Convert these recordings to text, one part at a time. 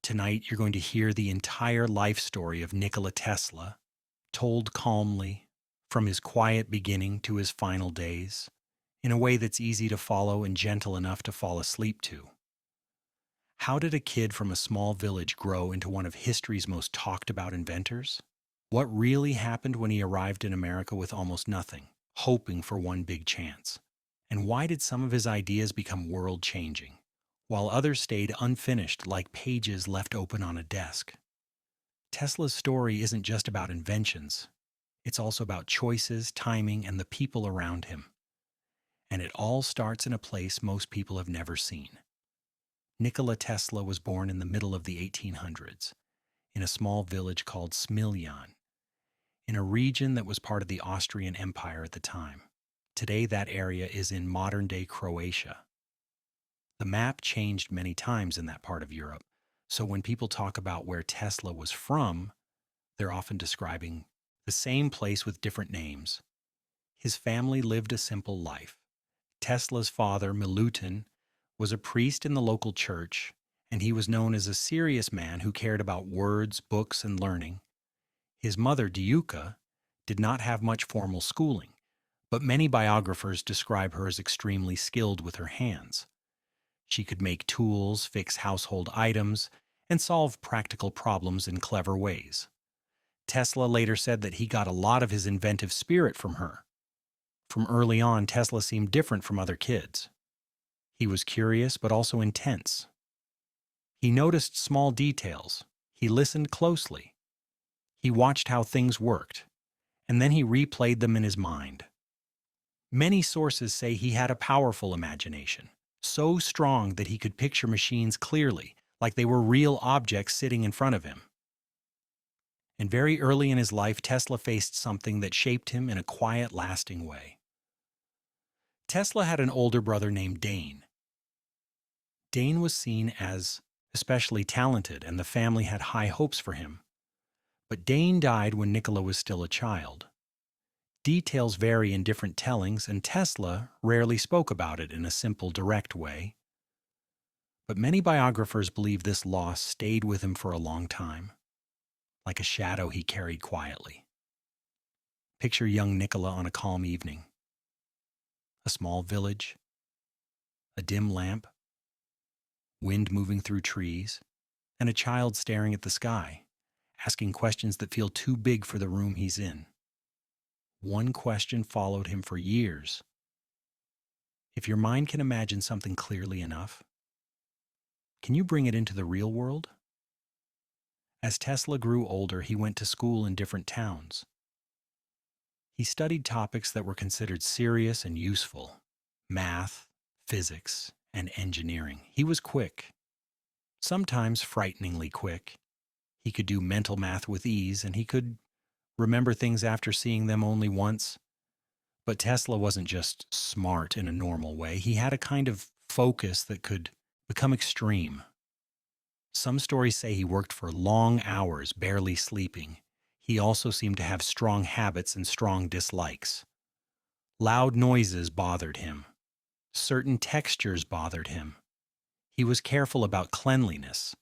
Tonight, you're going to hear the entire life story of Nikola Tesla, told calmly, from his quiet beginning to his final days, in a way that's easy to follow and gentle enough to fall asleep to. How did a kid from a small village grow into one of history's most talked about inventors? What really happened when he arrived in America with almost nothing, hoping for one big chance? And why did some of his ideas become world-changing, while others stayed unfinished like pages left open on a desk? Tesla's story isn't just about inventions. It's also about choices, timing, and the people around him. And it all starts in a place most people have never seen. Nikola Tesla was born in the middle of the 1800s, in a small village called Smiljan, in a region that was part of the Austrian Empire at the time. Today, that area is in modern-day Croatia. The map changed many times in that part of Europe, so when people talk about where Tesla was from, they're often describing the same place with different names. His family lived a simple life. Tesla's father, Milutin, was a priest in the local church, and he was known as a serious man who cared about words, books, and learning. His mother, Diuka, did not have much formal schooling, but many biographers describe her as extremely skilled with her hands. She could make tools, fix household items, and solve practical problems in clever ways. Tesla later said that he got a lot of his inventive spirit from her. From early on, Tesla seemed different from other kids. He was curious, but also intense. He noticed small details. He listened closely. He watched how things worked, and then he replayed them in his mind. Many sources say he had a powerful imagination, so strong that he could picture machines clearly, like they were real objects sitting in front of him. And very early in his life, Tesla faced something that shaped him in a quiet, lasting way. Tesla had an older brother named Dane. Dane was seen as especially talented, and the family had high hopes for him. But Dane died when Nikola was still a child. Details vary in different tellings, and Tesla rarely spoke about it in a simple, direct way. But many biographers believe this loss stayed with him for a long time, like a shadow he carried quietly. Picture young Nikola on a calm evening. A small village, a dim lamp, wind moving through trees, and a child staring at the sky, asking questions that feel too big for the room he's in. One question followed him for years. If your mind can imagine something clearly enough, can you bring it into the real world? As Tesla grew older, he went to school in different towns. He studied topics that were considered serious and useful: math, physics, and engineering. He was quick, sometimes frighteningly quick. He could do mental math with ease, and he could remember things after seeing them only once. But Tesla wasn't just smart in a normal way. He had a kind of focus that could become extreme. Some stories say he worked for long hours, barely sleeping. He also seemed to have strong habits and strong dislikes. Loud noises bothered him. Certain textures bothered him. He was careful about cleanliness.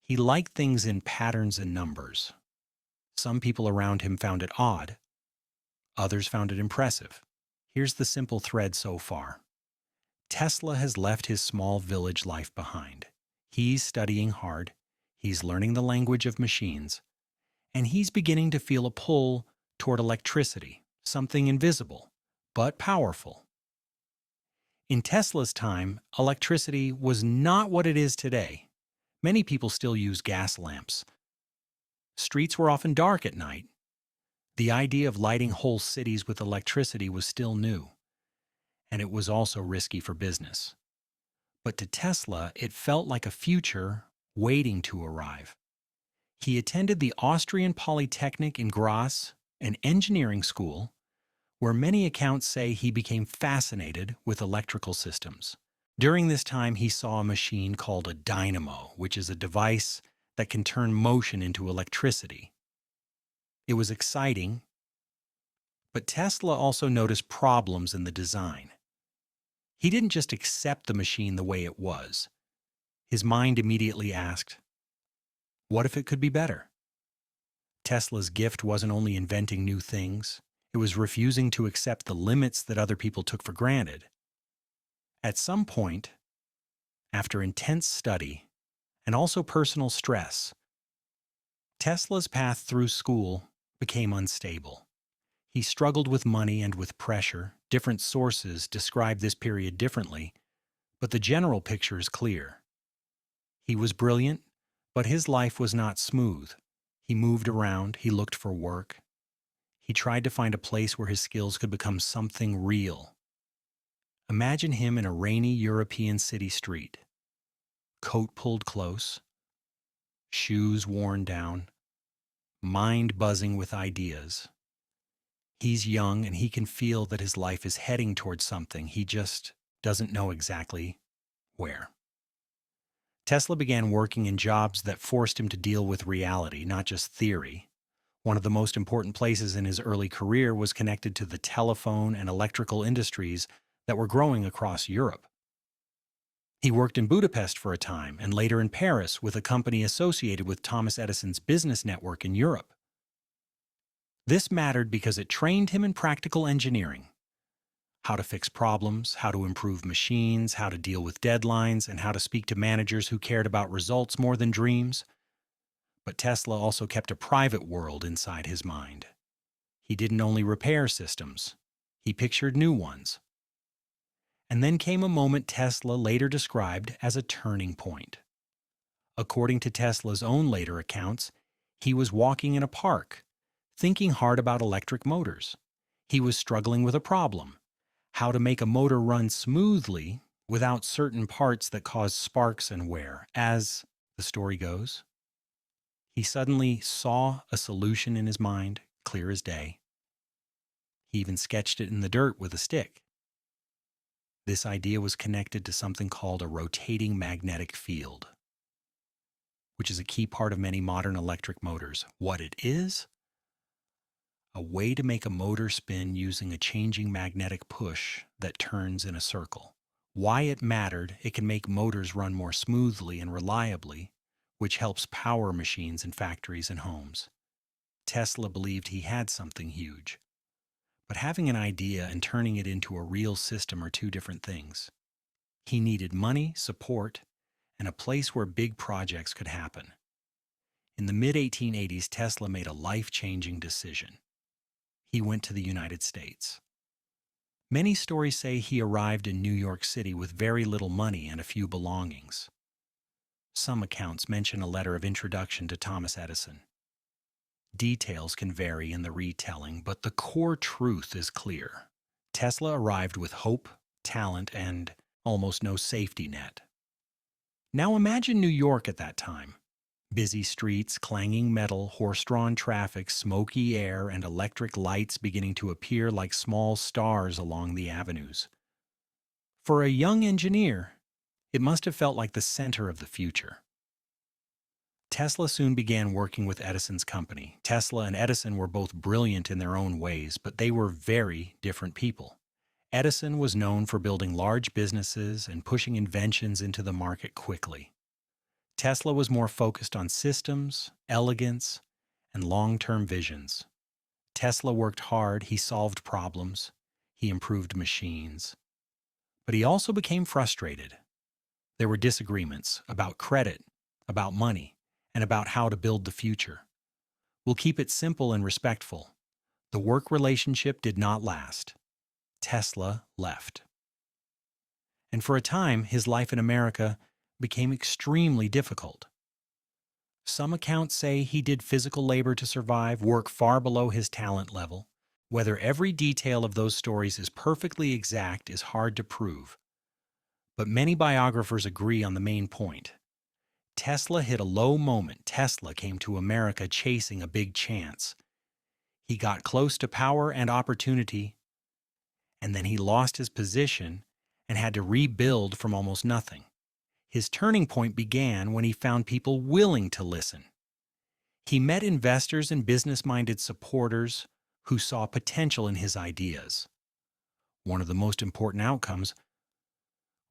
He liked things in patterns and numbers. Some people around him found it odd. Others found it impressive. Here's the simple thread so far. Tesla has left his small village life behind. He's studying hard. He's learning the language of machines. And he's beginning to feel a pull toward electricity, something invisible, but powerful. In Tesla's time, electricity was not what it is today. Many people still use gas lamps. Streets were often dark at night. The idea of lighting whole cities with electricity was still new, and it was also risky for business. But to Tesla, it felt like a future waiting to arrive. He attended the Austrian Polytechnic in Graz, an engineering school, where many accounts say he became fascinated with electrical systems. During this time, he saw a machine called a dynamo, which is a device that can turn motion into electricity. It was exciting, but Tesla also noticed problems in the design. He didn't just accept the machine the way it was. His mind immediately asked, What if it could be better? Tesla's gift wasn't only inventing new things, it was refusing to accept the limits that other people took for granted. At some point, after intense study and also personal stress, Tesla's path through school became unstable. He struggled with money and with pressure. Different sources describe this period differently, but the general picture is clear. He was brilliant, but his life was not smooth. He moved around, he looked for work. He tried to find a place where his skills could become something real. Imagine him in a rainy European city street, coat pulled close, shoes worn down, mind buzzing with ideas. He's young and he can feel that his life is heading towards something. He just doesn't know exactly where. Tesla began working in jobs that forced him to deal with reality, not just theory. One of the most important places in his early career was connected to the telephone and electrical industries that were growing across Europe. He worked in Budapest for a time and later in Paris with a company associated with Thomas Edison's business network in Europe. This mattered because it trained him in practical engineering, how to fix problems, how to improve machines, how to deal with deadlines, and how to speak to managers who cared about results more than dreams. But Tesla also kept a private world inside his mind. He didn't only repair systems, he pictured new ones. And then came a moment Tesla later described as a turning point. According to Tesla's own later accounts, he was walking in a park, thinking hard about electric motors. He was struggling with a problem: how to make a motor run smoothly without certain parts that cause sparks and wear. As the story goes, he suddenly saw a solution in his mind, clear as day. He even sketched it in the dirt with a stick. This idea was connected to something called a rotating magnetic field, which is a key part of many modern electric motors. What it is? A way to make a motor spin using a changing magnetic push that turns in a circle. Why it mattered: it can make motors run more smoothly and reliably, which helps power machines in factories and homes. Tesla believed he had something huge. But having an idea and turning it into a real system are two different things. He needed money, support, and a place where big projects could happen. In the mid-1880s, Tesla made a life-changing decision. He went to the United States. Many stories say he arrived in New York City with very little money and a few belongings. Some accounts mention a letter of introduction to Thomas Edison. Details can vary in the retelling, but the core truth is clear. Tesla arrived with hope, talent, and almost no safety net. Now imagine New York at that time. Busy streets, clanging metal, horse-drawn traffic, smoky air, and electric lights beginning to appear like small stars along the avenues. For a young engineer, it must have felt like the center of the future. Tesla soon began working with Edison's company. Tesla and Edison were both brilliant in their own ways, but they were very different people. Edison was known for building large businesses and pushing inventions into the market quickly. Tesla was more focused on systems, elegance, and long-term visions. Tesla worked hard, he solved problems, he improved machines. But he also became frustrated. There were disagreements about credit, about money, and about how to build the future. We'll keep it simple and respectful. The work relationship did not last. Tesla left. And for a time, his life in America became extremely difficult. Some accounts say he did physical labor to survive, work far below his talent level. Whether every detail of those stories is perfectly exact is hard to prove. But many biographers agree on the main point. Tesla hit a low moment. Tesla came to America chasing a big chance. He got close to power and opportunity, and then he lost his position and had to rebuild from almost nothing. His turning point began when he found people willing to listen. He met investors and business-minded supporters who saw potential in his ideas. One of the most important outcomes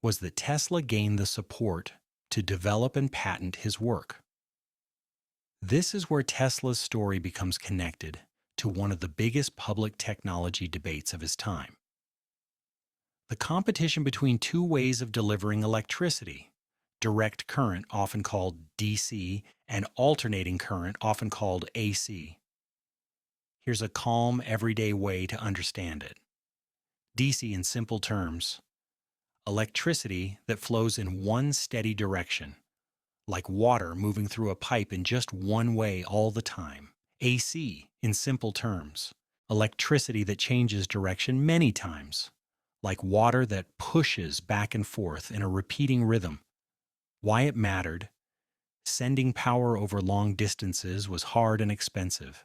was that Tesla gained the support to develop and patent his work. This is where Tesla's story becomes connected to one of the biggest public technology debates of his time: the competition between two ways of delivering electricity: direct current, often called DC, and alternating current, often called AC. Here's a calm, everyday way to understand it. DC, in simple terms: electricity that flows in one steady direction, like water moving through a pipe in just one way all the time. AC, in simple terms: electricity that changes direction many times, like water that pushes back and forth in a repeating rhythm. Why it mattered: sending power over long distances was hard and expensive.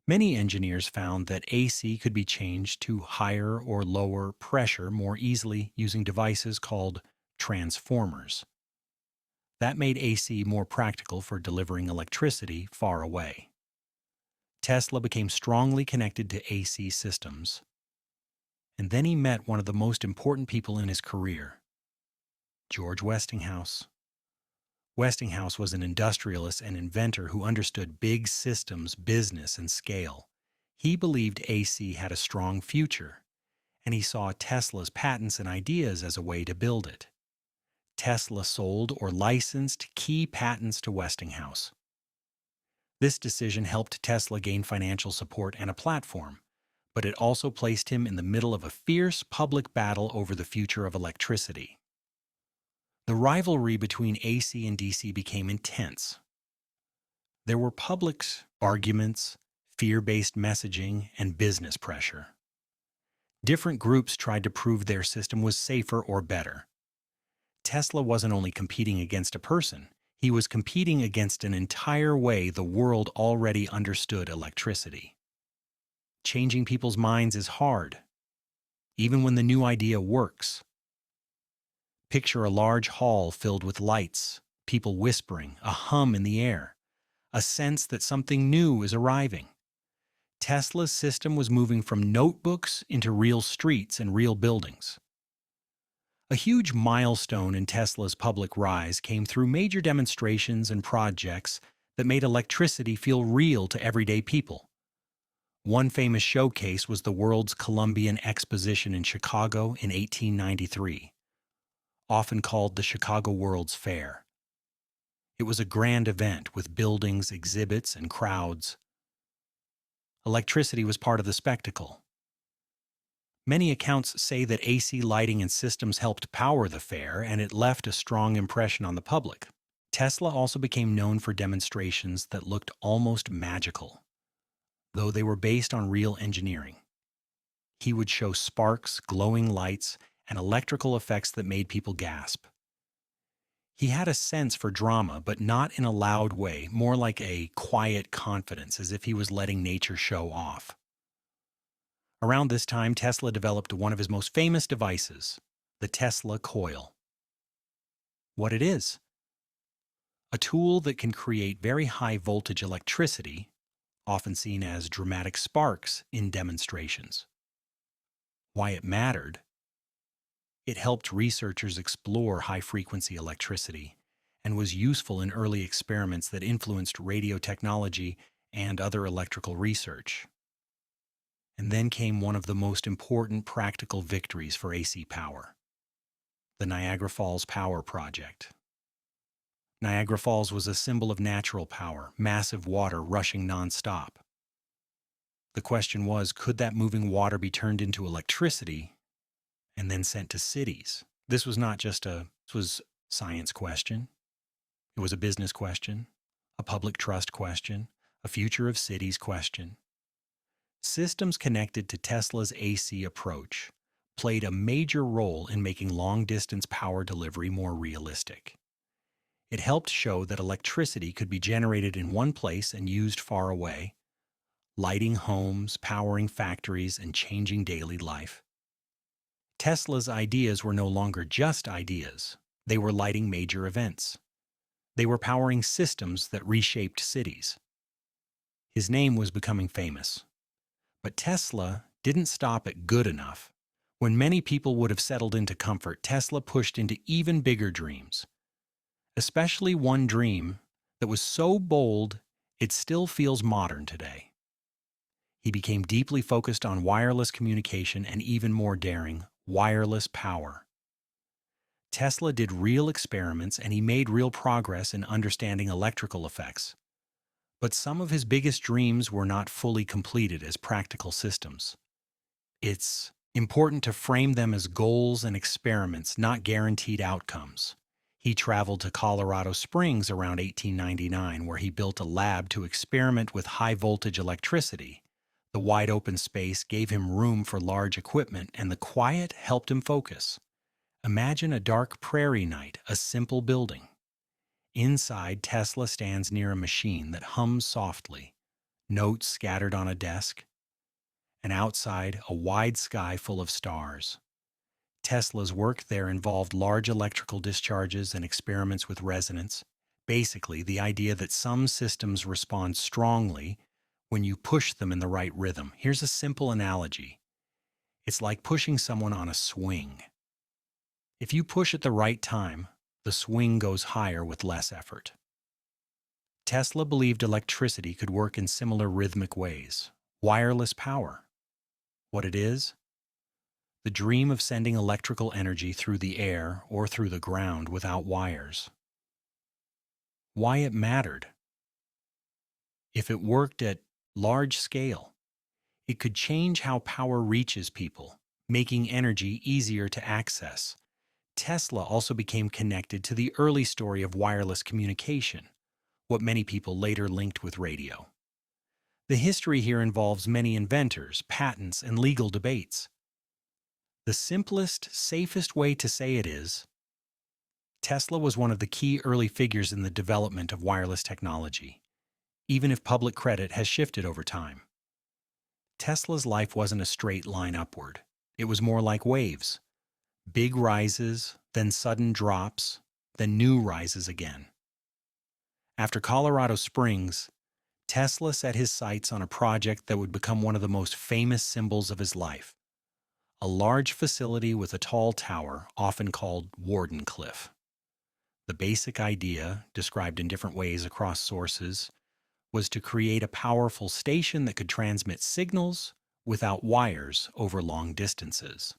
Many engineers found that AC could be changed to higher or lower pressure more easily using devices called transformers. That made AC more practical for delivering electricity far away. Tesla became strongly connected to AC systems, and then he met one of the most important people in his career, George Westinghouse. Westinghouse was an industrialist and inventor who understood big systems, business, and scale. He believed AC had a strong future, and he saw Tesla's patents and ideas as a way to build it. Tesla sold or licensed key patents to Westinghouse. This decision helped Tesla gain financial support and a platform, but it also placed him in the middle of a fierce public battle over the future of electricity. The rivalry between AC and DC became intense. There were public arguments, fear-based messaging, and business pressure. Different groups tried to prove their system was safer or better. Tesla wasn't only competing against a person, he was competing against an entire way the world already understood electricity. Changing people's minds is hard, even when the new idea works. Picture a large hall filled with lights, people whispering, a hum in the air, a sense that something new is arriving. Tesla's system was moving from notebooks into real streets and real buildings. A huge milestone in Tesla's public rise came through major demonstrations and projects that made electricity feel real to everyday people. One famous showcase was the World's Columbian Exposition in Chicago in 1893, often called the Chicago World's Fair. It was a grand event with buildings, exhibits, and crowds. Electricity was part of the spectacle. Many accounts say that AC lighting and systems helped power the fair, and it left a strong impression on the public. Tesla also became known for demonstrations that looked almost magical, though they were based on real engineering. He would show sparks, glowing lights, and electrical effects that made people gasp. He had a sense for drama, but not in a loud way, more like a quiet confidence, as if he was letting nature show off. Around this time, Tesla developed one of his most famous devices, the Tesla coil. What it is: a tool that can create very high voltage electricity, often seen as dramatic sparks in demonstrations. Why it mattered: it helped researchers explore high-frequency electricity and was useful in early experiments that influenced radio technology and other electrical research. And then came one of the most important practical victories for AC power: the Niagara Falls Power Project. Niagara Falls was a symbol of natural power, massive water rushing nonstop. The question was, could that moving water be turned into electricity and then sent to cities? This was not just this was a science question. It was a business question, a public trust question, a future of cities question. Systems connected to Tesla's AC approach played a major role in making long-distance power delivery more realistic. It helped show that electricity could be generated in one place and used far away, lighting homes, powering factories, and changing daily life. Tesla's ideas were no longer just ideas. They were lighting major events. They were powering systems that reshaped cities. His name was becoming famous. But Tesla didn't stop at good enough. When many people would have settled into comfort, Tesla pushed into even bigger dreams. Especially one dream that was so bold It still feels modern today. He became deeply focused on wireless communication and, even more daring, wireless power. Tesla did real experiments and he made real progress in understanding electrical effects. But some of his biggest dreams were not fully completed as practical systems. It's important to frame them as goals and experiments, not guaranteed outcomes. He traveled to Colorado Springs around 1899, where he built a lab to experiment with high-voltage electricity. The wide-open space gave him room for large equipment, and the quiet helped him focus. Imagine a dark prairie night, a simple building. Inside, Tesla stands near a machine that hums softly, notes scattered on a desk, and outside, a wide sky full of stars. Tesla's work there involved large electrical discharges and experiments with resonance. Basically, the idea that some systems respond strongly when you push them in the right rhythm. Here's a simple analogy. It's like pushing someone on a swing. If you push at the right time, the swing goes higher with less effort. Tesla believed electricity could work in similar rhythmic ways. Wireless power. What it is? The dream of sending electrical energy through the air or through the ground without wires. Why it mattered? If it worked at large scale, it could change how power reaches people, making energy easier to access. Tesla also became connected to the early story of wireless communication, what many people later linked with radio. The history here involves many inventors, patents, and legal debates. The simplest, safest way to say it is, Tesla was one of the key early figures in the development of wireless technology, even if public credit has shifted over time. Tesla's life wasn't a straight line upward. It was more like waves. Big rises, then sudden drops, then new rises again. After Colorado Springs, Tesla set his sights on a project that would become one of the most famous symbols of his life. A large facility with a tall tower, often called Wardenclyffe. The basic idea, described in different ways across sources, was to create a powerful station that could transmit signals without wires over long distances.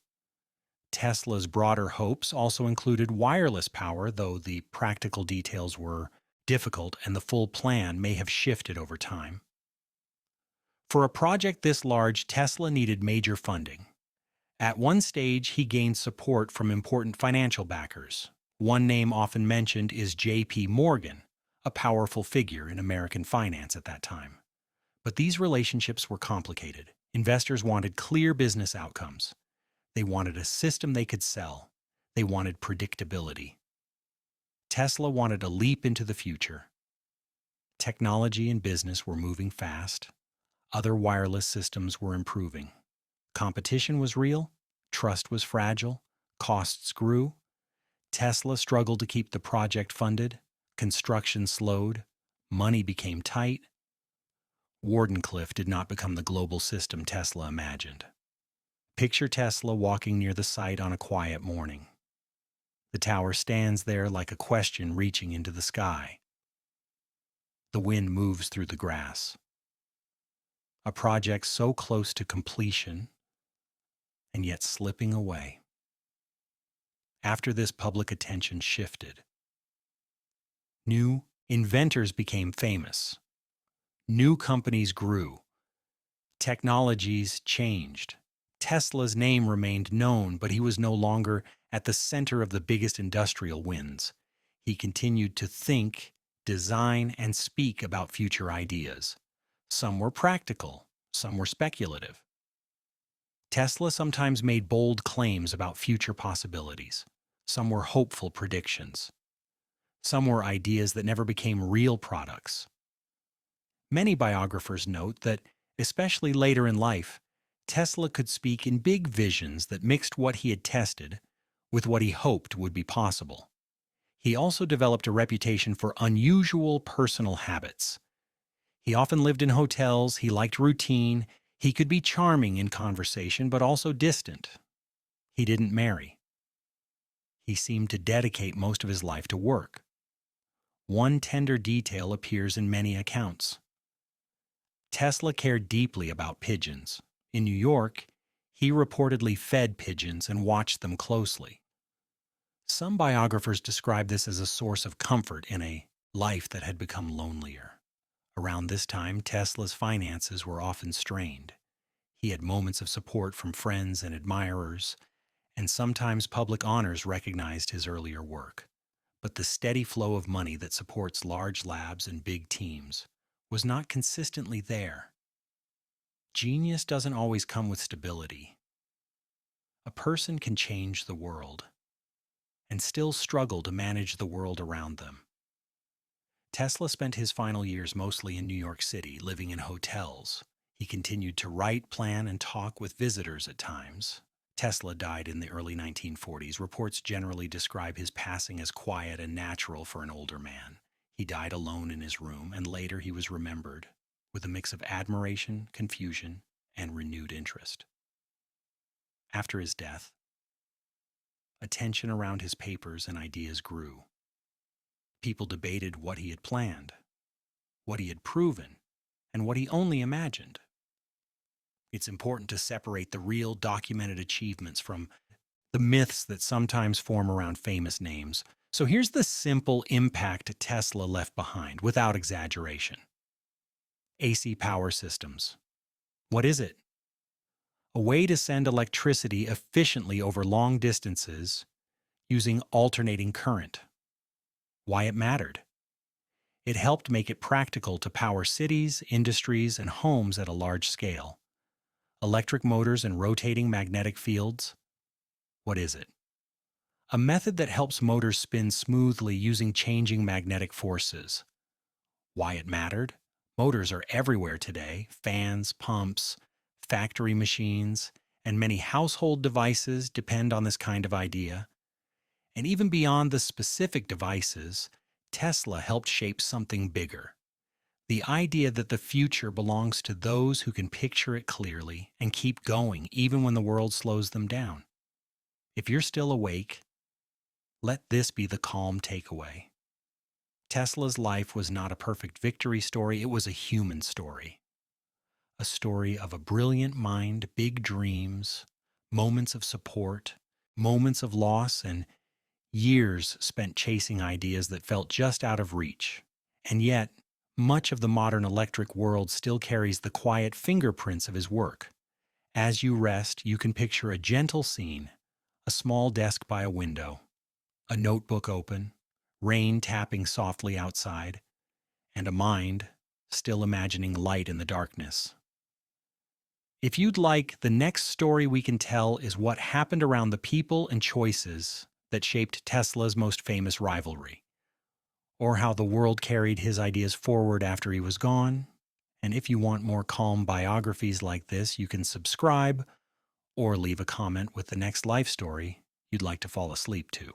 Tesla's broader hopes also included wireless power, though the practical details were difficult and the full plan may have shifted over time. For a project this large, Tesla needed major funding. At one stage, he gained support from important financial backers. One name often mentioned is J.P. Morgan, a powerful figure in American finance at that time. But these relationships were complicated. Investors wanted clear business outcomes. They wanted a system they could sell. They wanted predictability. Tesla wanted a leap into the future. Technology and business were moving fast. Other wireless systems were improving. Competition was real, trust was fragile, costs grew. Tesla struggled to keep the project funded, construction slowed, money became tight. Wardenclyffe did not become the global system Tesla imagined. Picture Tesla walking near the site on a quiet morning. The tower stands there like a question reaching into the sky. The wind moves through the grass. A project so close to completion and yet slipping away. After this, public attention shifted. New inventors became famous. New companies grew. Technologies changed. Tesla's name remained known, but he was no longer at the center of the biggest industrial wins. He continued to think, design, and speak about future ideas. Some were practical, some were speculative. Tesla sometimes made bold claims about future possibilities. Some were hopeful predictions. Some were ideas that never became real products. Many biographers note that, especially later in life, Tesla could speak in big visions that mixed what he had tested with what he hoped would be possible. He also developed a reputation for unusual personal habits. He often lived in hotels, he liked routine, he could be charming in conversation but also distant. He didn't marry. He seemed to dedicate most of his life to work. One tender detail appears in many accounts. Tesla cared deeply about pigeons. In New York, he reportedly fed pigeons and watched them closely. Some biographers describe this as a source of comfort in a life that had become lonelier. Around this time, Tesla's finances were often strained. He had moments of support from friends and admirers, and sometimes public honors recognized his earlier work. But the steady flow of money that supports large labs and big teams was not consistently there. Genius doesn't always come with stability. A person can change the world and still struggle to manage the world around them. Tesla spent his final years mostly in New York City, living in hotels. He continued to write, plan, and talk with visitors at times. Tesla died in the early 1940s. Reports generally describe his passing as quiet and natural for an older man. He died alone in his room, and later he was remembered with a mix of admiration, confusion, and renewed interest. After his death, attention around his papers and ideas grew. People debated what he had planned, what he had proven, and what he only imagined. It's important to separate the real documented achievements from the myths that sometimes form around famous names. So here's the simple impact Tesla left behind, without exaggeration. AC power systems. What is it? A way to send electricity efficiently over long distances using alternating current. Why it mattered? It helped make it practical to power cities, industries, and homes at a large scale. Electric motors and rotating magnetic fields. What is it? A method that helps motors spin smoothly using changing magnetic forces. Why it mattered? Motors are everywhere today: fans, pumps, factory machines, and many household devices depend on this kind of idea. And even beyond the specific devices, Tesla helped shape something bigger. The idea that the future belongs to those who can picture it clearly and keep going even when the world slows them down. If you're still awake, let this be the calm takeaway. Tesla's life was not a perfect victory story, it was a human story. A story of a brilliant mind, big dreams, moments of support, moments of loss, and years spent chasing ideas that felt just out of reach. And yet, much of the modern electric world still carries the quiet fingerprints of his work. As you rest, you can picture a gentle scene: a small desk by a window, a notebook open, rain tapping softly outside, and a mind still imagining light in the darkness. If you'd like, the next story we can tell is what happened around the people and choices that shaped Tesla's most famous rivalry, or how the world carried his ideas forward after he was gone. And if you want more calm biographies like this, you can subscribe or leave a comment with the next life story you'd like to fall asleep to.